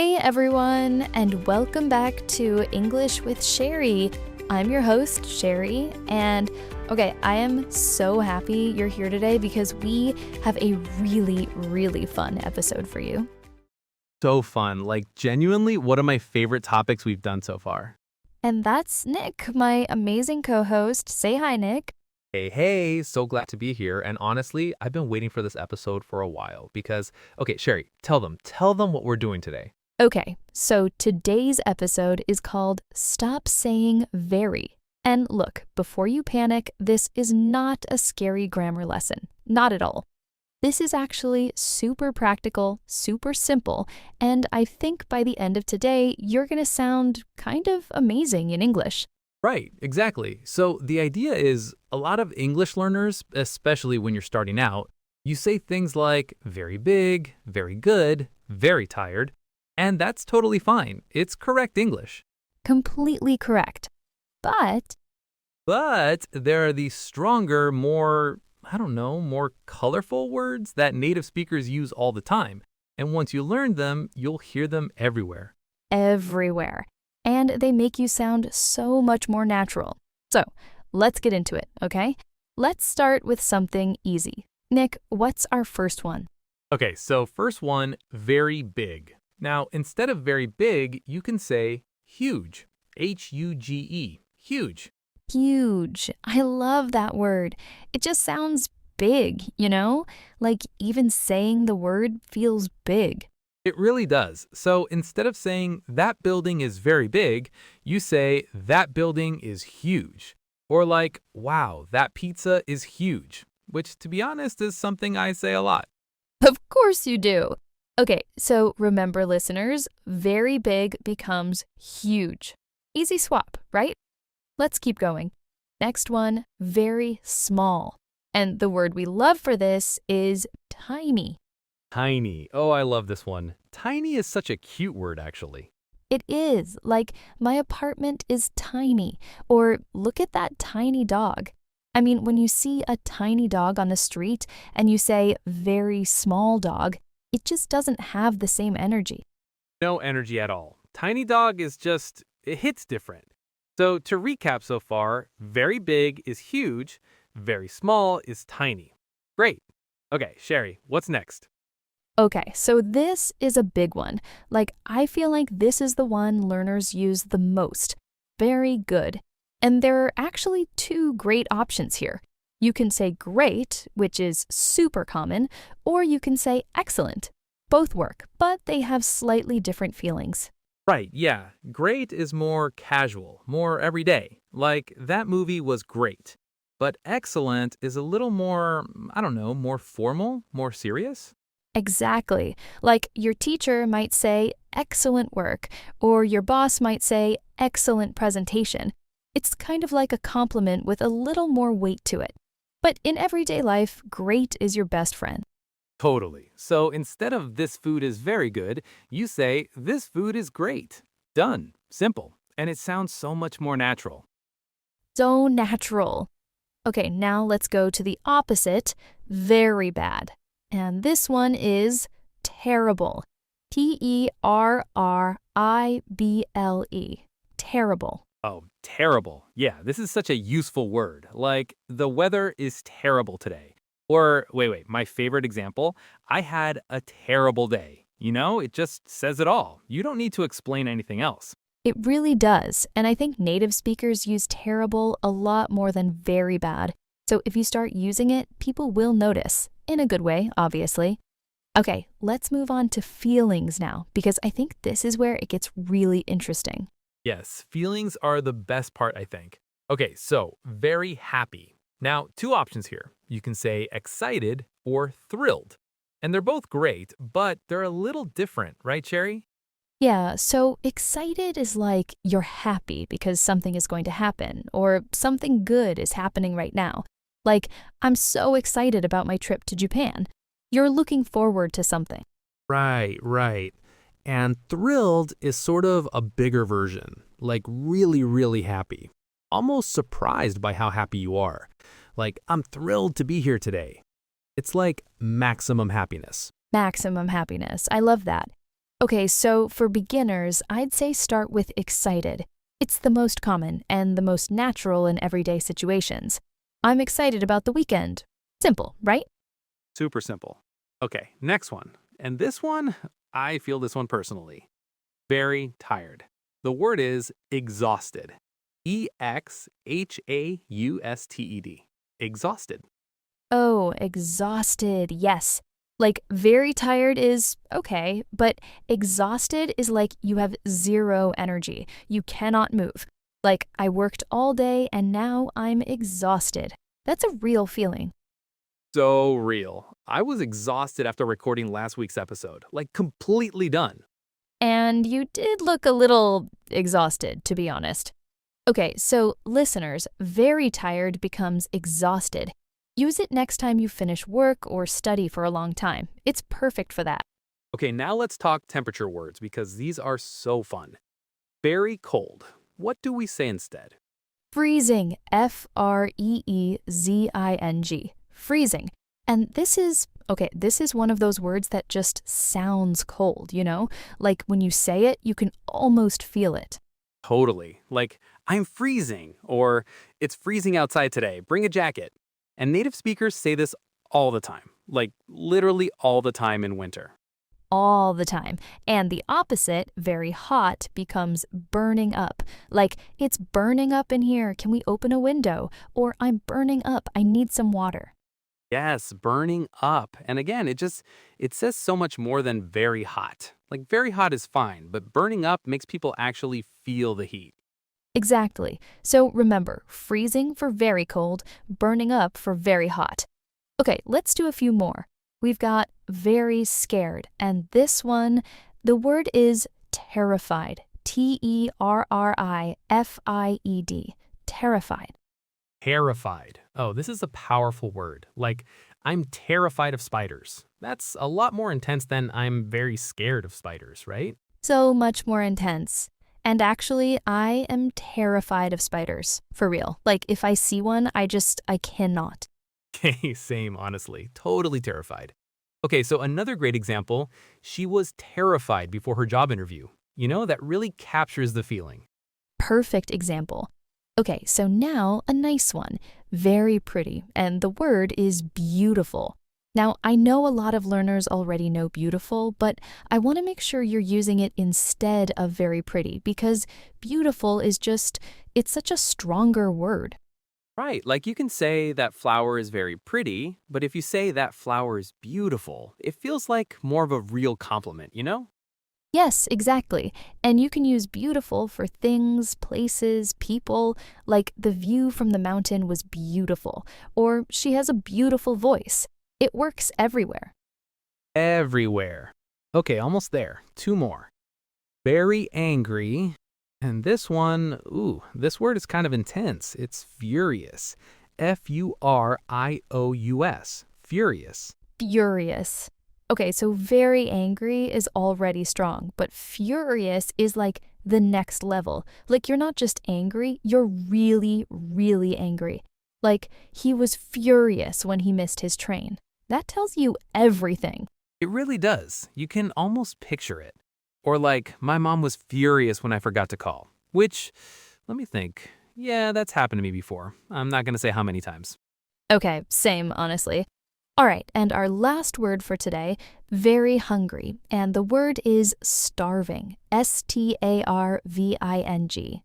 Hey everyone, and welcome back to English with Cheri. I'm your host, Cheri, and I am so happy you're here today because we have a really fun episode for you. So fun. Like, genuinely, one of my favorite topics we've done so far. And that's Nick, my amazing co-host. Say hi, Nick. Hey, so glad to be here. And honestly, I've been waiting for this episode for a while because, Cheri, tell them what we're doing today. Okay, so today's episode is called Stop Saying Very. And look, before you panic, this is not a scary grammar lesson. Not at all. This is actually super practical, super simple, and I think by the end of today, you're going to sound kind of amazing in English. Right, exactly. So the idea is a lot of English learners, especially when you're starting out, you say things like very big, very good, very tired, and that's totally fine. It's correct English. Completely correct. But There are these stronger, more colorful words that native speakers use all the time. And once you learn them, you'll hear them everywhere. everywhere. And they make you sound so much more natural. So let's get into it, okay? Let's start with something easy. Nick, what's our first one? Okay, so first one, very big. Now, instead of very big, you can say huge. Huge. Huge. Huge. I love that word. It just sounds big, you know? Like even saying the word feels big. It really does. So instead of saying that building is very big, you say that building is huge. Or like, wow, that pizza is huge, which to be honest is something I say a lot. Of course you do. Okay, so remember listeners, very big becomes huge. Easy swap, right? Let's keep going. Next one, very small. And the word we love for this is tiny. Tiny. Oh, I love this one. Tiny is such a cute word, actually. It is, like, my apartment is tiny, or look at that tiny dog. I mean, when you see a tiny dog on the street and you say very small dog, it just doesn't have the same energy. No energy at all. Tiny dog is just, it hits different. So to recap so far, very big is huge, very small is tiny. Great. Okay, Cheri, what's next? Okay, so this is a big one. Like, I feel like this is the one learners use the most. Very good. And there are actually two great options here. You can say great, which is super common, or you can say excellent. Both work, but they have slightly different feelings. Right, yeah. Great is more casual, more everyday. Like, that movie was great. But excellent is a little more, more formal, more serious. Exactly. Like your teacher might say excellent work, or your boss might say excellent presentation. It's kind of like a compliment with a little more weight to it. But in everyday life, great is your best friend. Totally. So instead of this food is very good, you say this food is great. Done. Simple. And it sounds so much more natural. So natural. Okay, now let's go to the opposite, very bad. And this one is terrible. Terrible. Terrible. Oh, terrible. Yeah, this is such a useful word. Like, the weather is terrible today. Or, wait, my favorite example, I had a terrible day. You know, it just says it all. You don't need to explain anything else. It really does. And I think native speakers use terrible a lot more than very bad. So if you start using it, people will notice. In a good way, obviously. Okay, let's move on to feelings now, because I think this is where it gets really interesting. Yes, feelings are the best part, I think. Okay, so very happy. Now, two options here. You can say excited or thrilled. And they're both great, but they're a little different, right, Cheri? Yeah, so excited is like you're happy because something is going to happen, or something good is happening right now. Like, I'm so excited about my trip to Japan. You're looking forward to something. Right. And thrilled is sort of a bigger version, like really happy. Almost surprised by how happy you are. Like, I'm thrilled to be here today. It's like maximum happiness. Maximum happiness. I love that. Okay, so for beginners, I'd say start with excited. It's the most common and the most natural in everyday situations. I'm excited about the weekend. Simple, right? Super simple. Okay, next one. And this one, I feel this one personally. Very tired. The word is exhausted. Exhausted. Exhausted. Oh, exhausted, yes. Like, very tired is okay, but exhausted is like you have zero energy. You cannot move. Like, I worked all day and now I'm exhausted. That's a real feeling. So real. I was exhausted after recording last week's episode, like completely done. And you did look a little exhausted, to be honest. Okay, so listeners, very tired becomes exhausted. Use it next time you finish work or study for a long time. It's perfect for that. Okay, now let's talk temperature words because these are so fun. Very cold. What do we say instead? Freezing, Freezing. Freezing. And this is one of those words that just sounds cold, you know? Like when you say it, you can almost feel it. Totally. Like, I'm freezing, or it's freezing outside today, bring a jacket. And native speakers say this all the time, like literally all the time in winter. All the time. And the opposite, very hot, becomes burning up. Like, it's burning up in here. Can we open a window? Or I'm burning up. I need some water. Yes, burning up. And again, it says so much more than very hot. Like very hot is fine, but burning up makes people actually feel the heat. Exactly. So remember, freezing for very cold, burning up for very hot. Okay, let's do a few more. We've got very scared, and this one, the word is terrified. Terrified. Terrified. Terrified. Oh, this is a powerful word. Like, I'm terrified of spiders. That's a lot more intense than I'm very scared of spiders, right? So much more intense. And actually, I am terrified of spiders. For real. Like, if I see one, I cannot. Okay, same, honestly. Totally terrified. Okay, so another great example, she was terrified before her job interview. You know, that really captures the feeling. Perfect example. Okay, so now a nice one. Very pretty, and the word is beautiful. Now, I know a lot of learners already know beautiful, but I want to make sure you're using it instead of very pretty because beautiful it's such a stronger word. Right, like you can say that flower is very pretty, but if you say that flower is beautiful, it feels like more of a real compliment, you know? Yes, exactly. And you can use beautiful for things, places, people, like the view from the mountain was beautiful, or she has a beautiful voice. It works everywhere. Everywhere. Okay, almost there. Two more. Very angry. And this one, this word is kind of intense. It's furious. Furious. Furious. Furious. Okay, so very angry is already strong, but furious is like the next level. Like you're not just angry, you're really, really angry. Like he was furious when he missed his train. That tells you everything. It really does. You can almost picture it. Or like, my mom was furious when I forgot to call. Which, let me think. Yeah, that's happened to me before. I'm not going to say how many times. Okay, same, honestly. All right, and our last word for today, very hungry, and the word is starving. Starving.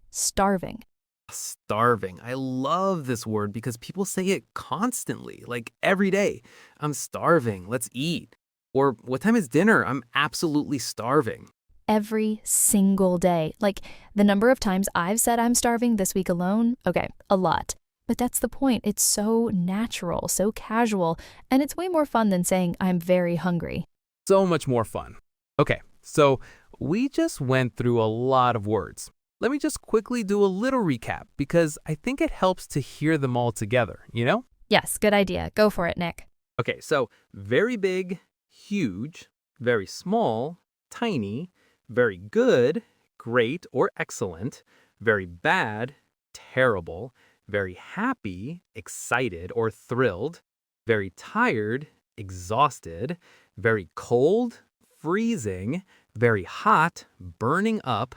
Starving. Starving. I love this word because people say it constantly, like every day. I'm starving. Let's eat. Or what time is dinner? I'm absolutely starving. Every single day. Like the number of times I've said I'm starving this week alone, okay, a lot. But that's the point. It's so natural, so casual, and it's way more fun than saying I'm very hungry. So much more fun. Okay, so we just went through a lot of words. Let me just quickly do a little recap because I think it helps to hear them all together, you know? Yes, good idea. Go for it, Nick. Okay, so very big, huge, very small, tiny, very good, great or excellent, very bad, terrible, very happy, excited or thrilled, very tired, exhausted, very cold, freezing, very hot, burning up,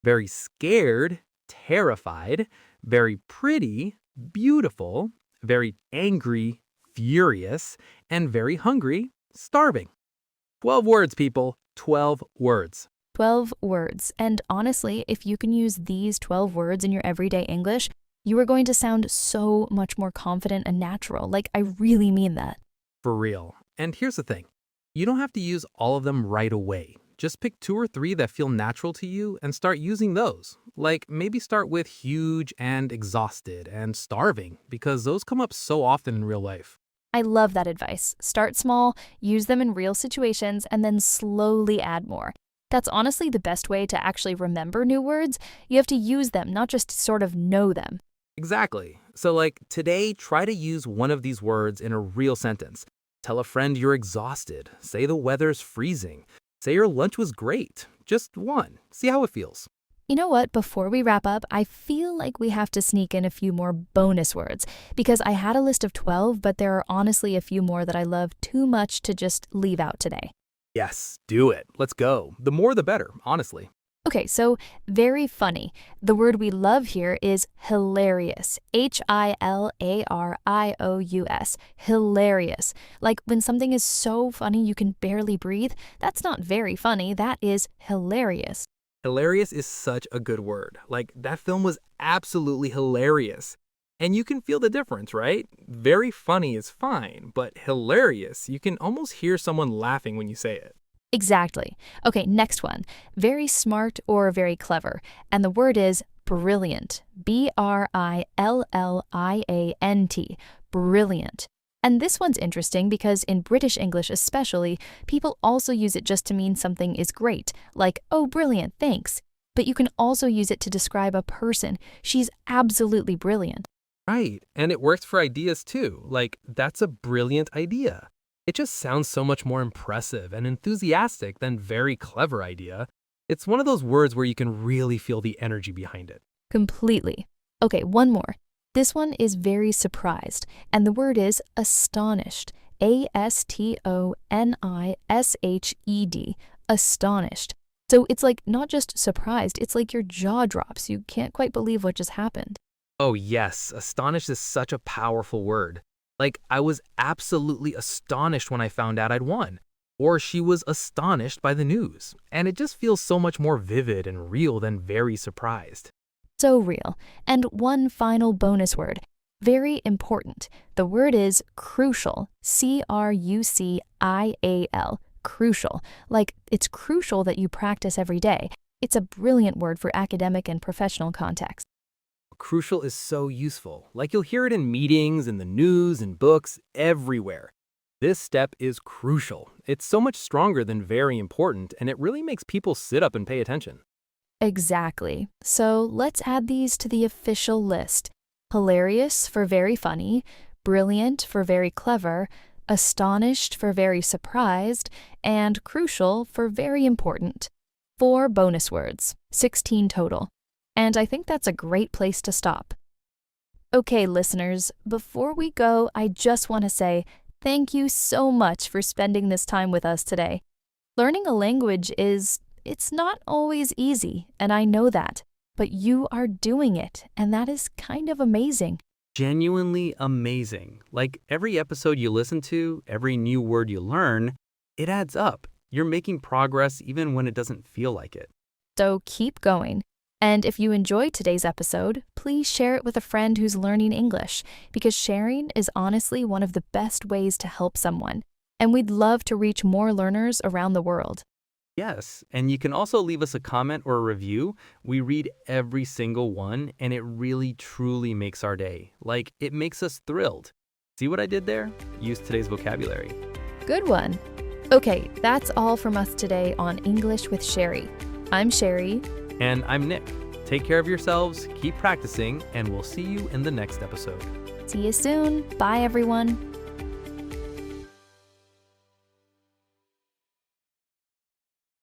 very scared, terrified, very pretty, beautiful, very angry, furious, and very hungry, starving. 12 words, people. 12 words. 12 words. And honestly, if you can use these 12 words in your everyday English, you are going to sound so much more confident and natural. Like, I really mean that. For real. And here's the thing. You don't have to use all of them right away. Just pick 2 or 3 that feel natural to you and start using those. Like maybe start with huge and exhausted and starving because those come up so often in real life. I love that advice. Start small, use them in real situations, and then slowly add more. That's honestly the best way to actually remember new words. You have to use them, not just sort of know them. Exactly. So like today, try to use one of these words in a real sentence. Tell a friend you're exhausted. Say the weather's freezing. Say your lunch was great. Just one. See how it feels. You know what? Before we wrap up, I feel like we have to sneak in a few more bonus words because I had a list of 12, but there are honestly a few more that I love too much to just leave out today. Yes, do it. Let's go. The more the better, honestly. Okay, so very funny. The word we love here is hilarious. Hilarious. Hilarious. Like when something is so funny you can barely breathe, that's not very funny, that is hilarious. Hilarious is such a good word. Like that film was absolutely hilarious. And you can feel the difference, right? Very funny is fine, but hilarious, you can almost hear someone laughing when you say it. Exactly. Okay, next one. Very smart or very clever. And the word is brilliant. Brilliant. Brilliant. And this one's interesting because in British English especially, people also use it just to mean something is great, like, oh, brilliant, thanks. But you can also use it to describe a person. She's absolutely brilliant. Right, and it works for ideas too. Like, that's a brilliant idea. It just sounds so much more impressive and enthusiastic than very clever idea. It's one of those words where you can really feel the energy behind it. Completely. Okay, one more. This one is very surprised, and the word is astonished. Astonished. Astonished. So it's like not just surprised, it's like your jaw drops. You can't quite believe what just happened. Oh yes, astonished is such a powerful word. Like, I was absolutely astonished when I found out I'd won. Or she was astonished by the news. And it just feels so much more vivid and real than very surprised. So real. And one final bonus word. Very important. The word is crucial. Crucial. Crucial. Like, it's crucial that you practice every day. It's a brilliant word for academic and professional context. Crucial is so useful. Like you'll hear it in meetings, in the news, in books, everywhere. This step is crucial. It's so much stronger than very important, and it really makes people sit up and pay attention. Exactly. So let's add these to the official list. Hilarious for very funny, brilliant for very clever, astonished for very surprised, and crucial for very important. 4 bonus words, 16 total. And I think that's a great place to stop. Okay, listeners, before we go, I just want to say thank you so much for spending this time with us today. Learning a language it's not always easy, and I know that, but you are doing it, and that is kind of amazing. Genuinely amazing. Like every episode you listen to, every new word you learn, it adds up. You're making progress even when it doesn't feel like it. So keep going. And if you enjoyed today's episode, please share it with a friend who's learning English, because sharing is honestly one of the best ways to help someone. And we'd love to reach more learners around the world. Yes, and you can also leave us a comment or a review. We read every single one, and it really, truly makes our day. Like, it makes us thrilled. See what I did there? Use today's vocabulary. Good one. Okay, that's all from us today on English with Cheri. I'm Cheri. And I'm Nick. Take care of yourselves, keep practicing, and we'll see you in the next episode. See you soon. Bye, everyone.